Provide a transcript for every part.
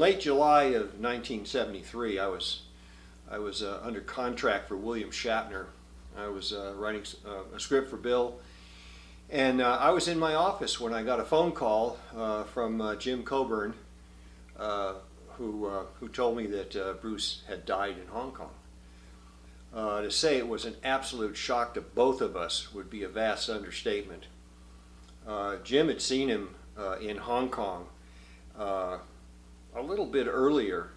late July of 1973, I was under contract for William Shatner. I was writing a script for Bill, and I was in my office when I got a phone call from Jim Coburn, who told me that Bruce had died in Hong Kong. To say it was an absolute shock to both of us would be a vast understatement. Jim had seen him in Hong Kong a little bit earlier.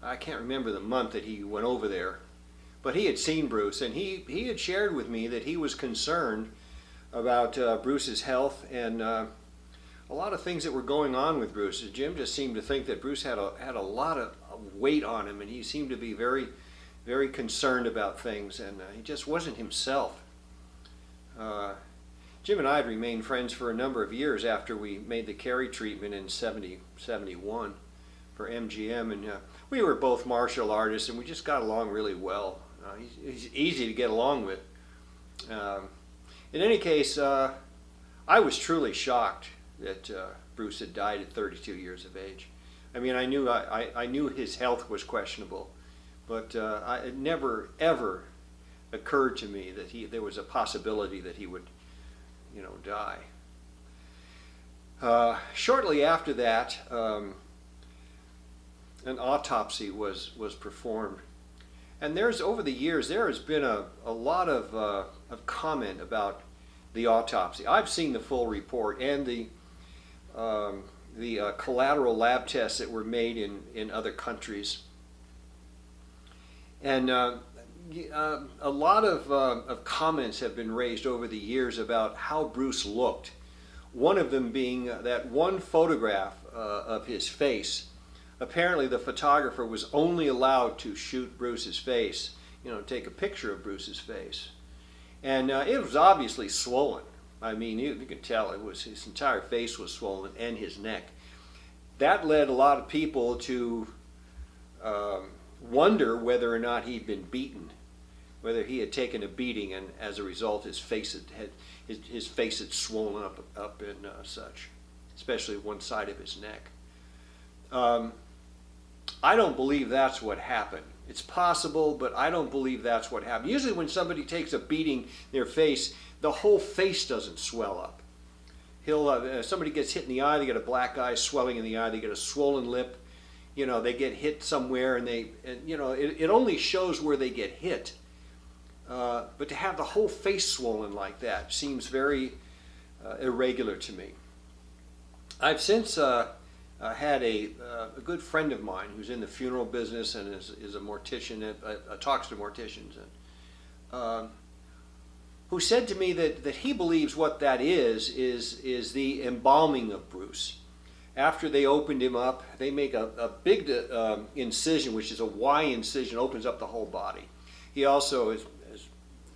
I can't remember the month that he went over there, but he had seen Bruce, and he had shared with me that he was concerned about Bruce's health and a lot of things that were going on with Bruce. Jim just seemed to think that Bruce had a lot of weight on him, and he seemed to be very, very concerned about things, and he just wasn't himself. Jim and I had remained friends for a number of years after we made the Carey treatment in 71 for MGM, and we were both martial artists, and we just got along really well. He's easy to get along with. In any case, I was truly shocked that Bruce had died at 32 years of age. I mean, I knew his health was questionable, but it never ever occurred to me that there was a possibility that he would, die. Shortly after that, an autopsy was performed, and over the years there has been a lot of comment about the autopsy. I've seen the full report and the collateral lab tests that were made in other countries, and a lot of comments have been raised over the years about how Bruce looked. One of them being that one photograph of his face. Apparently the photographer was only allowed to shoot Bruce's face, take a picture of Bruce's face. And it was obviously swollen. I mean, you could tell his entire face was swollen, and his neck. That led a lot of people to wonder whether or not he'd been beaten, whether he had taken a beating, and as a result his face had swollen up and such, especially one side of his neck. I don't believe that's what happened. It's possible, but I don't believe that's what happened. Usually when somebody takes a beating, their face, the whole face doesn't swell up. Somebody gets hit in the eye, they get a black eye, swelling in the eye, they get a swollen lip, they get hit somewhere, and it only shows where they get hit. But to have the whole face swollen like that seems very irregular to me. I've since had a good friend of mine who's in the funeral business and is a mortician, talks to morticians, and who said to me that he believes what that is the embalming of Bruce. After they opened him up, they make a big incision, which is a Y incision, opens up the whole body. He also,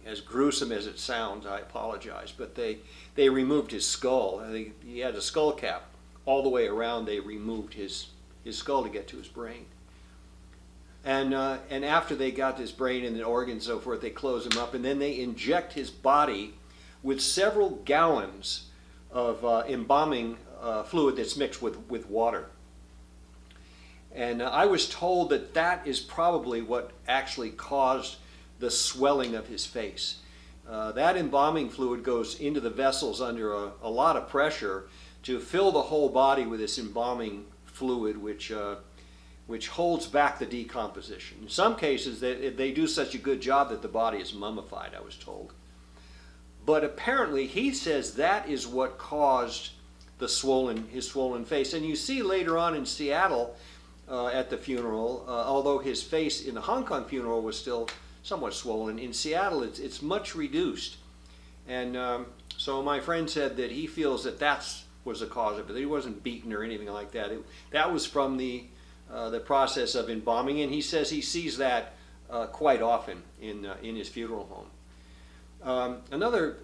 as gruesome as it sounds, I apologize, but they removed his skull. He had a skull cap. All the way around, they removed his skull to get to his brain. And after they got his brain and the organs and so forth, they close him up, and then they inject his body with several gallons of embalming fluid that's mixed with water. And I was told that is probably what actually caused the swelling of his face. That embalming fluid goes into the vessels under a lot of pressure to fill the whole body with this embalming fluid, which holds back the decomposition. In some cases, they do such a good job that the body is mummified, I was told. But apparently, he says that is what caused his swollen face. And you see later on in Seattle at the funeral, although his face in the Hong Kong funeral was still somewhat swollen, in Seattle it's much reduced. And so my friend said that he feels that was the cause of it. He wasn't beaten or anything like that. That was from the process of embalming, and he says he sees that quite often in his funeral home. Another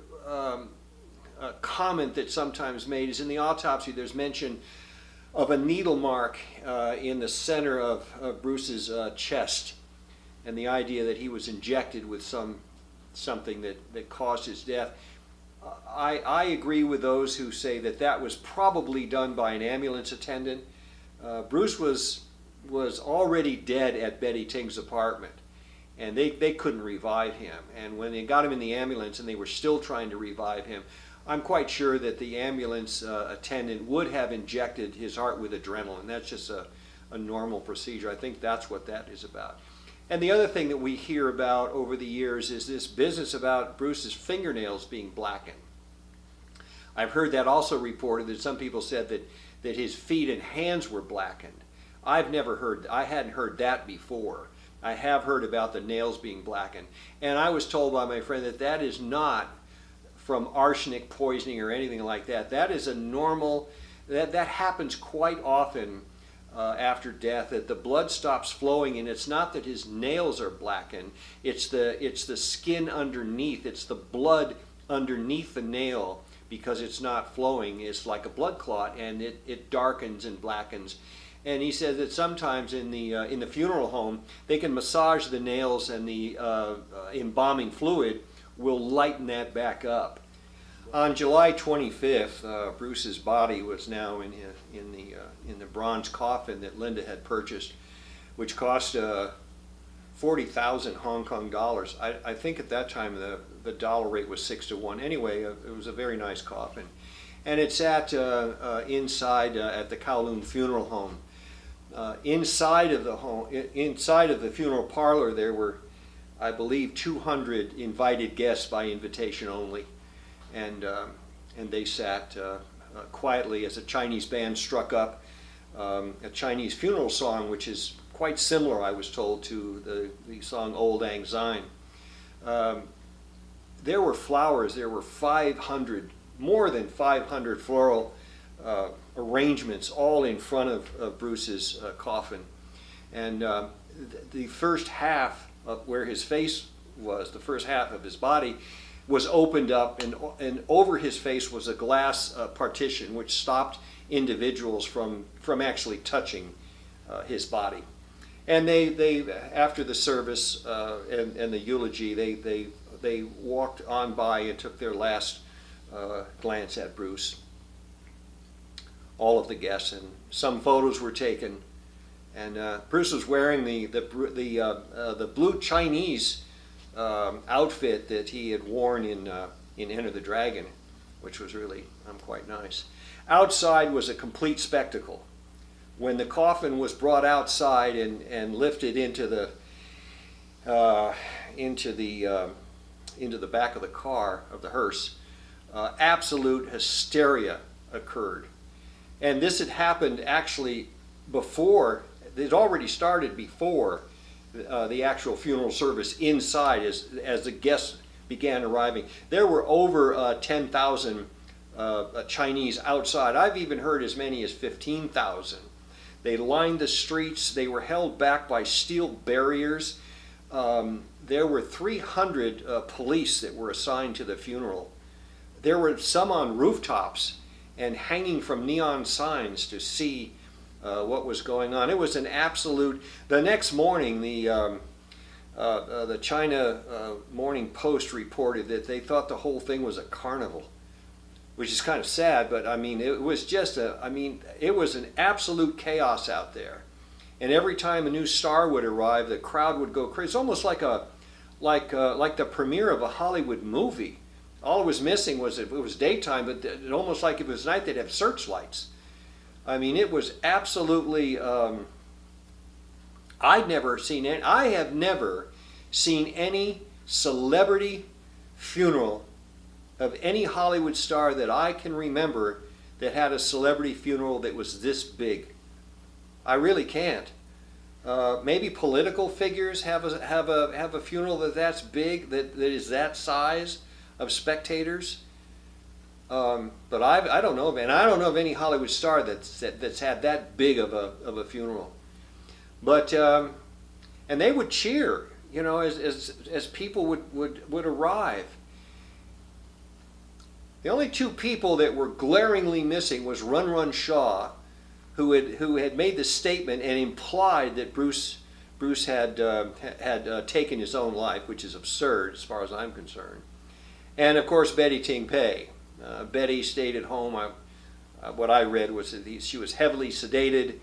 comment that's sometimes made is in the autopsy. There's mention of a needle mark in the center of Bruce's chest, and the idea that he was injected with something that caused his death. I agree with those who say that was probably done by an ambulance attendant. Bruce was already dead at Betty Ting's apartment, and they couldn't revive him. And when they got him in the ambulance and they were still trying to revive him, I'm quite sure that the ambulance attendant would have injected his heart with adrenaline. That's just a normal procedure. I think that's what that is about. And the other thing that we hear about over the years is this business about Bruce's fingernails being blackened. I've heard that also reported, that some people said that his feet and hands were blackened. I hadn't heard that before. I have heard about the nails being blackened. And I was told by my friend that that is not from arsenic poisoning or anything like that. That is a normal, that happens quite often after death, that the blood stops flowing, and it's not that his nails are blackened, it's the skin underneath, it's the blood underneath the nail, because it's not flowing. It's like a blood clot, and it darkens and blackens. And he said that sometimes in the funeral home, they can massage the nails, and the embalming fluid will lighten that back up. On July 25th, Bruce's body was now in the bronze coffin that Linda had purchased, which cost 40,000 Hong Kong dollars. I think at that time the dollar rate was 6 to 1. Anyway, it was a very nice coffin, and it sat inside at the Kowloon Funeral Home. Inside of the funeral parlor, there were, I believe, 200 invited guests by invitation only, and they sat quietly as a Chinese band struck up a Chinese funeral song, which is quite similar, I was told, to the song Old Lang Syne. There were flowers. There were more than 500 floral arrangements, all in front of Bruce's coffin. And the first half of where his face was, the first half of his body, was opened up, and over his face was a glass partition which stopped individuals from actually touching his body. And they after the service and the eulogy, they walked on by and took their last glance at Bruce. All of the guests, and some photos were taken. And Bruce was wearing the blue Chinese outfit that he had worn in Enter the Dragon, which was really quite nice. Outside was a complete spectacle. When the coffin was brought outside and lifted into the back of the car of the hearse, absolute hysteria occurred. And this had happened actually before. It had already started before the actual funeral service inside, as the guests began arriving. There were over 10,000 Chinese outside. I've even heard as many as 15,000. They lined the streets. They were held back by steel barriers. There were 300 police that were assigned to the funeral. There were some on rooftops and hanging from neon signs to see what was going on. It was an absolute. The next morning, the China Morning Post reported that they thought the whole thing was a carnival, which is kind of sad. But I mean, it was just it was an absolute chaos out there. And every time a new star would arrive, the crowd would go crazy. It's almost like the premiere of a Hollywood movie. All it was missing was it was daytime, but it almost like if it was night, they'd have searchlights. I mean, it was absolutely. I have never seen any celebrity funeral of any Hollywood star that I can remember that had a celebrity funeral that was this big. I really can't. Maybe political figures have a funeral that's big, that is that size of spectators. But I don't know, man. I don't know of any Hollywood star that's had that big of a funeral. But and they would cheer, as people would arrive. The only two people that were glaringly missing was Run Run Shaw, who had made the statement and implied that Bruce had taken his own life, which is absurd as far as I'm concerned. And of course, Betty Ting Pei. Betty stayed at home. What I read was that she was heavily sedated,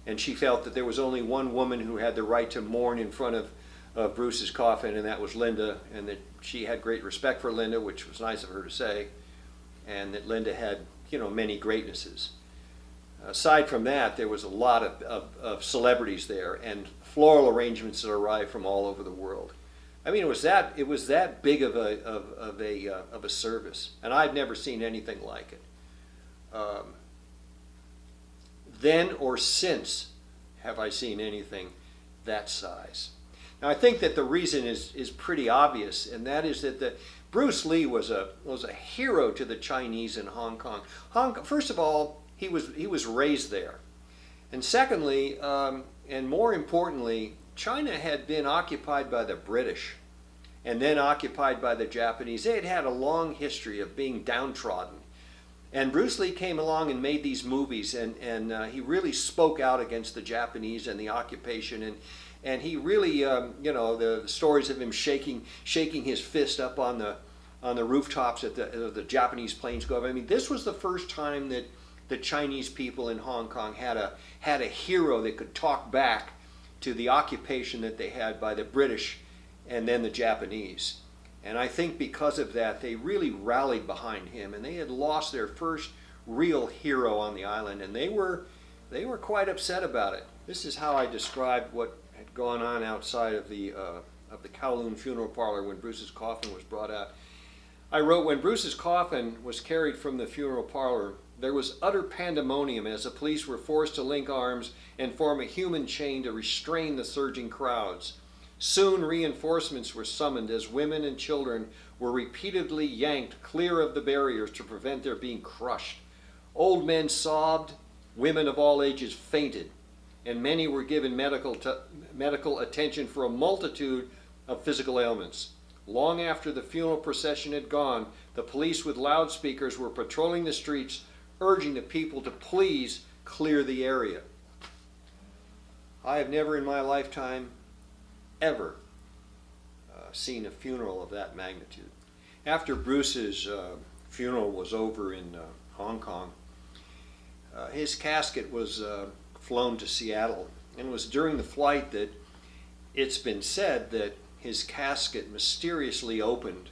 and she felt that there was only one woman who had the right to mourn in front of Bruce's coffin, and that was Linda, and that she had great respect for Linda, which was nice of her to say, and that Linda had, many greatnesses. Aside from that, there was a lot of celebrities there, and floral arrangements that arrived from all over the world. I mean, it was that big of a service, and I've never seen anything like it. Then or since have I seen anything that size. Now, I think that the reason is pretty obvious, and that is that Bruce Lee was a hero to the Chinese in Hong Kong. First of all, he was raised there, and secondly, and more importantly, China had been occupied by the British, and then occupied by the Japanese. They had had a long history of being downtrodden. And Bruce Lee came along and made these movies, and he really spoke out against the Japanese and the occupation, and he really, the stories of him shaking his fist up on the rooftops at the Japanese planes go up. I mean, this was the first time that the Chinese people in Hong Kong had a hero that could talk back to the occupation that they had by the British and then the Japanese. And I think because of that, they really rallied behind him, and they had lost their first real hero on the island, and they were quite upset about it. This is how I described what had gone on outside of the Kowloon funeral parlor when Bruce's coffin was brought out. I wrote, when Bruce's coffin was carried from the funeral parlor, there was utter pandemonium as the police were forced to link arms and form a human chain to restrain the surging crowds. Soon reinforcements were summoned as women and children were repeatedly yanked clear of the barriers to prevent their being crushed. Old men sobbed, women of all ages fainted, and many were given medical attention for a multitude of physical ailments. Long after the funeral procession had gone, the police with loudspeakers were patrolling the streets, urging the people to please clear the area. I have never in my lifetime ever seen a funeral of that magnitude. After Bruce's funeral was over in Hong Kong, his casket was flown to Seattle, and it was during the flight that it's been said that his casket mysteriously opened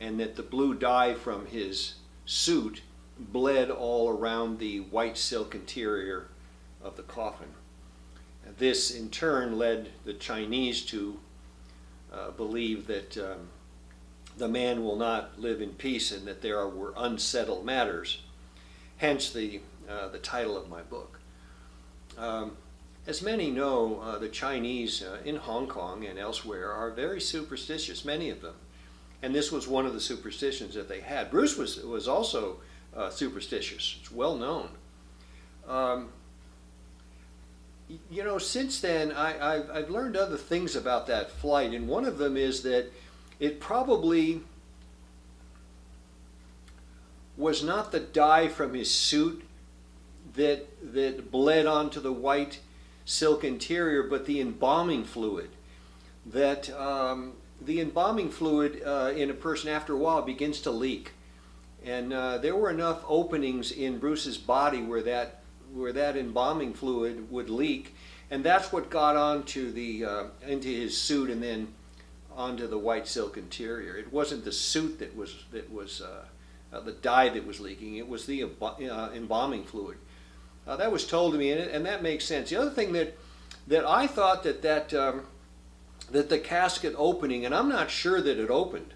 and that the blue dye from his suit bled all around the white silk interior of the coffin. This in turn led the Chinese to believe that the man will not live in peace and that there were unsettled matters, hence the title of my book. As many know, the Chinese in Hong Kong and elsewhere are very superstitious, many of them. And this was one of the superstitions that they had. Bruce was also superstitious. It's well known. Since then, I've learned other things about that flight, and one of them is that it probably was not the dye from his suit that bled onto the white silk interior, but the embalming fluid. That the embalming fluid in a person after a while begins to leak, and there were enough openings in Bruce's body where that embalming fluid would leak, and that's what got onto into his suit and then onto the white silk interior. It wasn't the suit that was the dye that was leaking. It was the embalming fluid. That was told to me, and that makes sense. The other thing that I thought that the casket opening, and I'm not sure that it opened.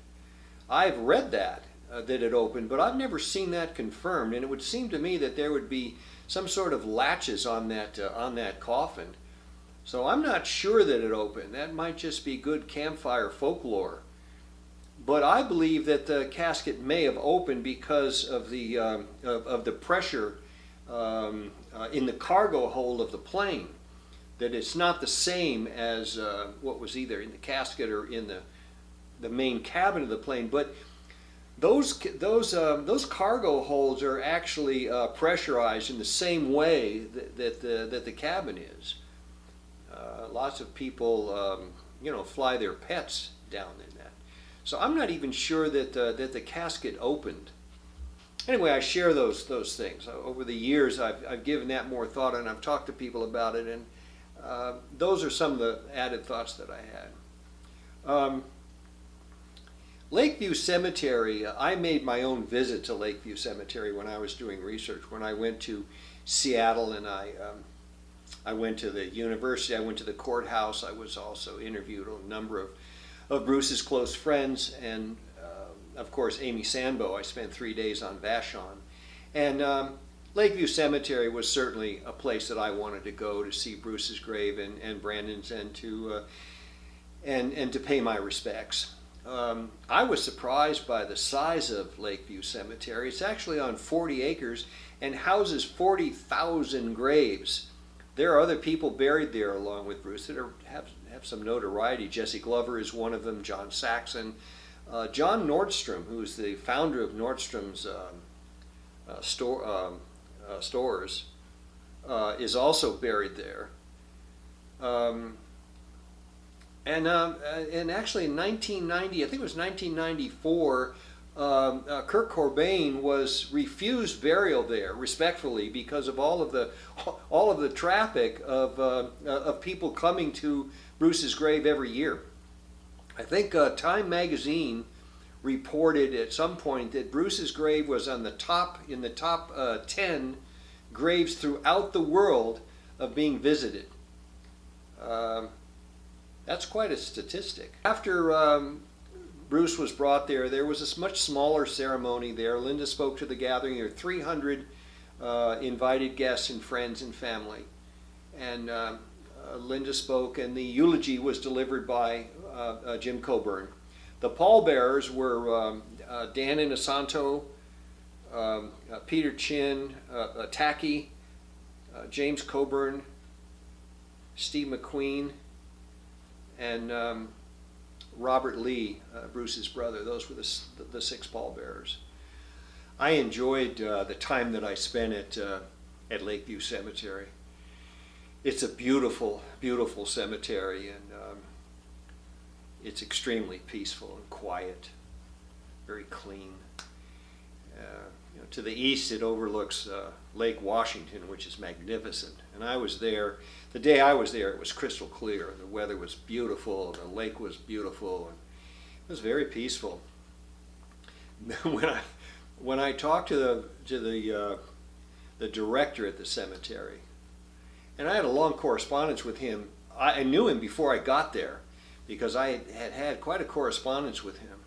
I've read that it opened, but I've never seen that confirmed. And it would seem to me that there would be some sort of latches on that coffin. So I'm not sure that it opened. That might just be good campfire folklore. But I believe that the casket may have opened because of the pressure in the cargo hold of the plane. That it's not the same as what was either in the casket or in the main cabin of the plane. But those cargo holds are actually pressurized in the same way that the cabin is. Lots of people, fly their pets down in that. So I'm not even sure that the casket opened. anyway, I share those things. Over the years, I've given that more thought, and I've talked to people about it, and those are some of the added thoughts that I had. Lakeview Cemetery, I made my own visit to Lakeview Cemetery when I was doing research. When I went to Seattle and I went to the university, I went to the courthouse, I was also interviewed a number of Bruce's close friends, and of course Amy Sambo. I spent 3 days on Vashon. And Lakeview Cemetery was certainly a place that I wanted to go to see Bruce's grave and Brandon's, and to pay my respects. I was surprised by the size of Lakeview Cemetery. It's actually on 40 acres and houses 40,000 graves. There are other people buried there along with Bruce that have some notoriety. Jesse Glover is one of them, John Saxon. John Nordstrom, who's the founder of Nordstrom's stores, is also buried there. And actually in 1990, I think it was 1994, Kurt Cobain was refused burial there, respectfully, because of all of the traffic of people coming to Bruce's grave every year. I think Time magazine reported at some point that Bruce's grave was in the top 10 graves throughout the world of being visited. That's quite a statistic. After Bruce was brought there, there was a much smaller ceremony there. Linda spoke to the gathering. There were 300 invited guests and friends and family. And Linda spoke, and the eulogy was delivered by Jim Coburn. The pallbearers were Dan Inosanto, Peter Chin, Tacky, James Coburn, Steve McQueen, and Robert Lee, Bruce's brother. Those were the 6 pallbearers. I enjoyed the time that I spent at Lakeview Cemetery. It's a beautiful, beautiful cemetery, and it's extremely peaceful and quiet, very clean. To the east, it overlooks Lake Washington, which is magnificent. And I was there, the day I was there, it was crystal clear. The weather was beautiful, the lake was beautiful, and it was very peaceful. When I talked to the director at the cemetery, and I had a long correspondence with him. I knew him before I got there because I had quite a correspondence with him.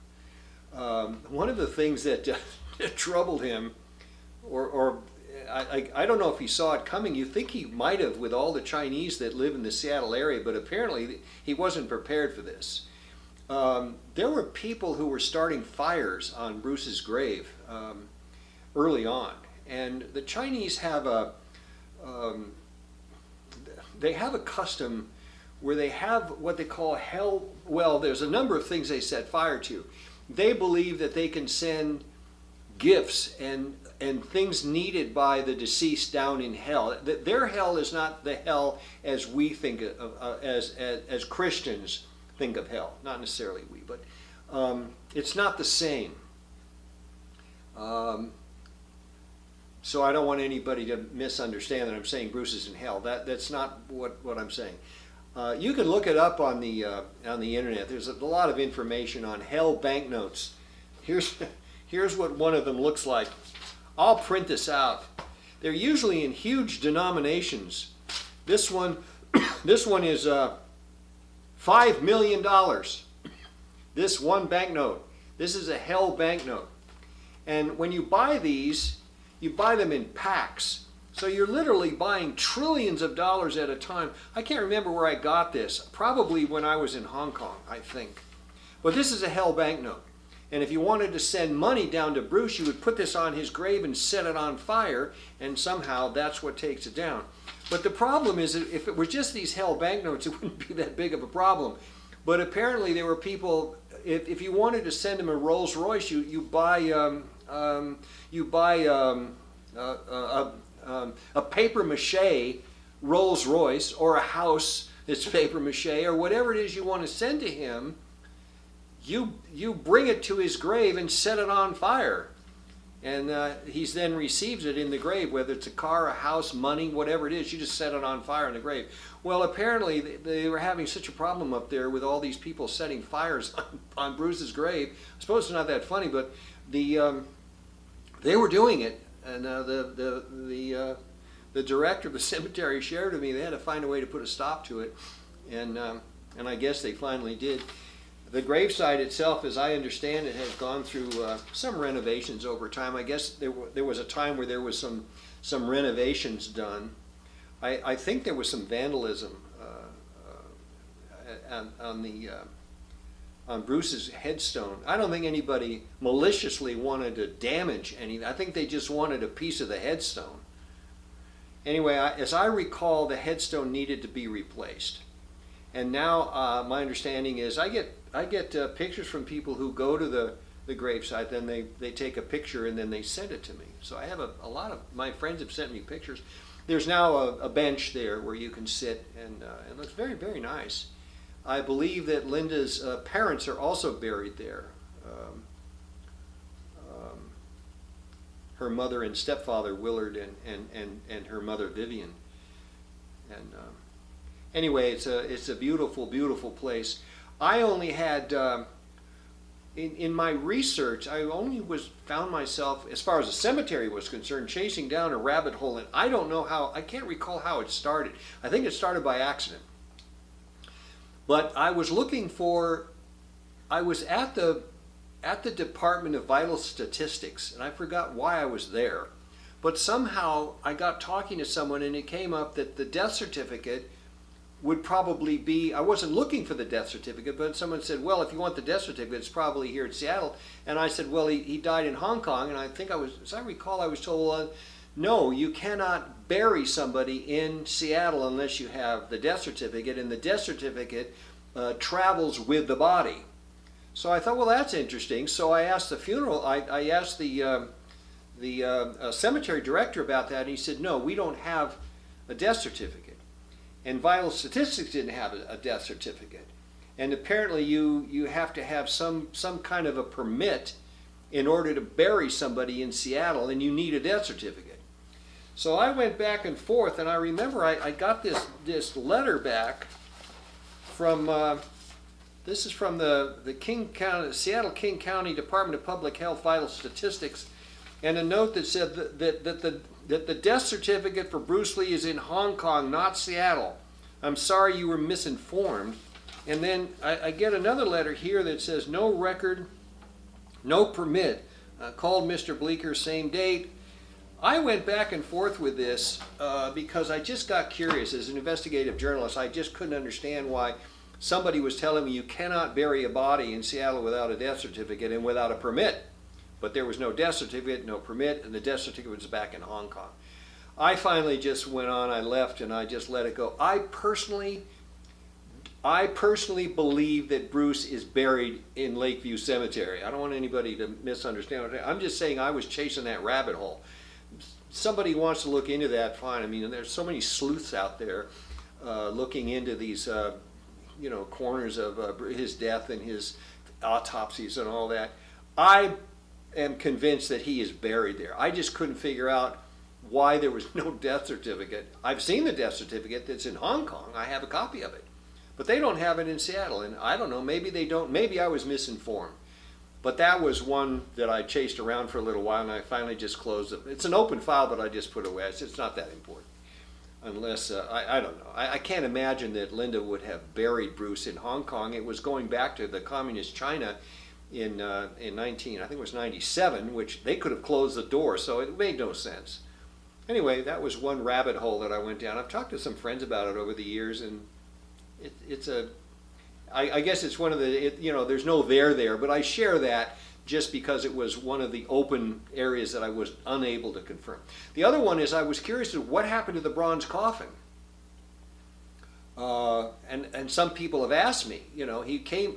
One of the things that troubled him, or I don't know if he saw it coming. You think he might have, with all the Chinese that live in the Seattle area, but apparently he wasn't prepared for this. There were people who were starting fires on Bruce's grave early on, and the Chinese have a custom where they have what they call hell. Well, there's a number of things they set fire to. They believe that they can send gifts and things needed by the deceased down in hell. Their hell is not the hell as we think of, as Christians think of hell. Not necessarily we, but it's not the same. So I don't want anybody to misunderstand that I'm saying Bruce is in hell. That's not what I'm saying. You can look it up on the internet. There's a lot of information on hell banknotes. Here's what one of them looks like. I'll print this out. They're usually in huge denominations. This one is $5 million. This one banknote. This is a hell banknote. And when you buy these, you buy them in packs. So you're literally buying trillions of dollars at a time. I can't remember where I got this. Probably when I was in Hong Kong, I think. But this is a hell banknote. And if you wanted to send money down to Bruce, you would put this on his grave and set it on fire, and somehow that's what takes it down. But the problem is that if it were just these hell banknotes, it wouldn't be that big of a problem. But apparently there were people, if you wanted to send them a Rolls Royce, you buy a paper mache Rolls Royce, or a house that's paper mache, or whatever it is you want to send to him. You bring it to his grave and set it on fire. And he's then receives it in the grave, whether it's a car, a house, money, whatever it is. You just set it on fire in the grave. Well, apparently they were having such a problem up there with all these people setting fires on Bruce's grave. I suppose it's not that funny, but they were doing it, and the director of the cemetery shared with me they had to find a way to put a stop to it, and I guess they finally did. The gravesite itself, as I understand it, has gone through some renovations over time. I guess there was a time where there was some renovations done. I think there was some vandalism on Bruce's headstone. I don't think anybody maliciously wanted to damage anything. I think they just wanted a piece of the headstone. Anyway, as I recall, the headstone needed to be replaced. And now my understanding is I get pictures from people who go to the gravesite, then they take a picture and then they send it to me. So I have a lot of my friends have sent me pictures. There's now a bench there where you can sit, and it looks very, very nice. I believe that Linda's parents are also buried there. Her mother and stepfather Willard and her mother Vivian. And anyway, it's a beautiful, beautiful place. I only had in my research, I only found myself, as far as the cemetery was concerned, chasing down a rabbit hole, and I don't know how. I can't recall how it started. I think it started by accident. But I was looking for. I was at the Department of Vital Statistics, and I forgot why I was there. But somehow I got talking to someone, and it came up that the death certificate would probably be, I wasn't looking for the death certificate, but someone said, well, if you want the death certificate, it's probably here in Seattle. And I said, well, he died in Hong Kong. And I think as I recall, I was told, no, you cannot bury somebody in Seattle unless you have the death certificate, and the death certificate travels with the body. So I thought, well, that's interesting. So I asked the funeral, I asked the cemetery director about that, and he said, no, we don't have a death certificate. And Vital Statistics didn't have a death certificate. And apparently you have to have some kind of a permit in order to bury somebody in Seattle, and you need a death certificate. So I went back and forth, and I remember I got this letter back from, this is from the Seattle King County Department of Public Health Vital Statistics, and a note that said that the death certificate for Bruce Lee is in Hong Kong, not Seattle. I'm sorry you were misinformed. And then I get another letter here that says no record, no permit. Called Mr. Bleecker, same date. I went back and forth with this because I just got curious. As an investigative journalist, I just couldn't understand why somebody was telling me you cannot bury a body in Seattle without a death certificate and without a permit. But there was no death certificate, no permit, and the death certificate was back in Hong Kong. I finally just went on, I left, and I just let it go. I personally believe that Bruce is buried in Lakeview Cemetery. I don't want anybody to misunderstand. I'm just saying I was chasing that rabbit hole. Somebody wants to look into that, fine. I mean, there's so many sleuths out there looking into these, corners of his death and his autopsies and all that. I am convinced that he is buried there. I just couldn't figure out why there was no death certificate. I've seen the death certificate that's in Hong Kong. I have a copy of it. But they don't have it in Seattle, and I don't know, maybe they don't. Maybe I was misinformed. But that was one that I chased around for a little while, and I finally just closed it. It's an open file, but I just put it away. It's not that important. Unless, I don't know. I can't imagine that Linda would have buried Bruce in Hong Kong. It was going back to the communist China in 97, which they could have closed the door, so it made no sense. Anyway, that was one rabbit hole that I went down. I've talked to some friends about it over the years, and I guess it's one of the, there's no there, but I share that just because it was one of the open areas that I was unable to confirm. The other one is I was curious as to what happened to the bronze coffin. And some people have asked me,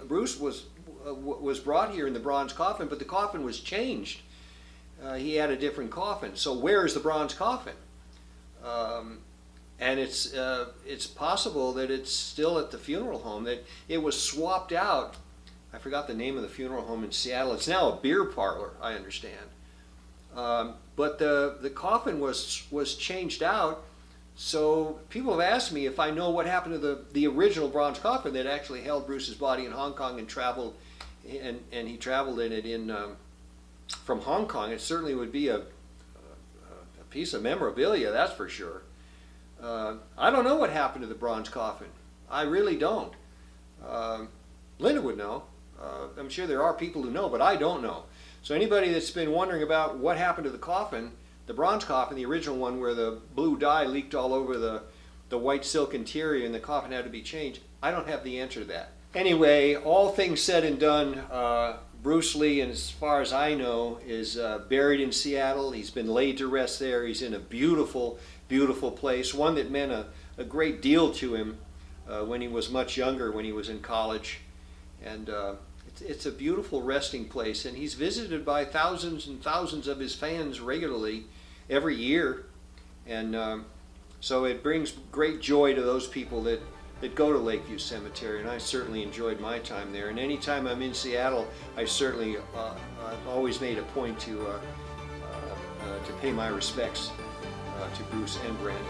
Bruce was brought here in the bronze coffin, but the coffin was changed. He had a different coffin. So where is the bronze coffin? And it's possible that it's still at the funeral home, that it was swapped out. I forgot the name of the funeral home in Seattle. It's now a beer parlor, I understand. But the coffin was changed out. So people have asked me if I know what happened to the original bronze coffin that actually held Bruce's body in Hong Kong and traveled, and he traveled in it from Hong Kong. It certainly would be a piece of memorabilia, that's for sure. I don't know what happened to the bronze coffin. I really don't. Linda would know. I'm sure there are people who know, but I don't know. So anybody that's been wondering about what happened to the coffin, the bronze coffin, the original one where the blue dye leaked all over the white silk interior and the coffin had to be changed, I don't have the answer to that. Anyway, all things said and done, Bruce Lee, and as far as I know, is buried in Seattle. He's been laid to rest there. He's in a beautiful, beautiful place, one that meant a great deal to him when he was much younger, when he was in college. And it's a beautiful resting place, and he's visited by thousands and thousands of his fans regularly every year. And so it brings great joy to those people that go to Lakeview Cemetery, and I certainly enjoyed my time there. And anytime I'm in Seattle, I've always made a point to pay my respects to Bruce and Brandon.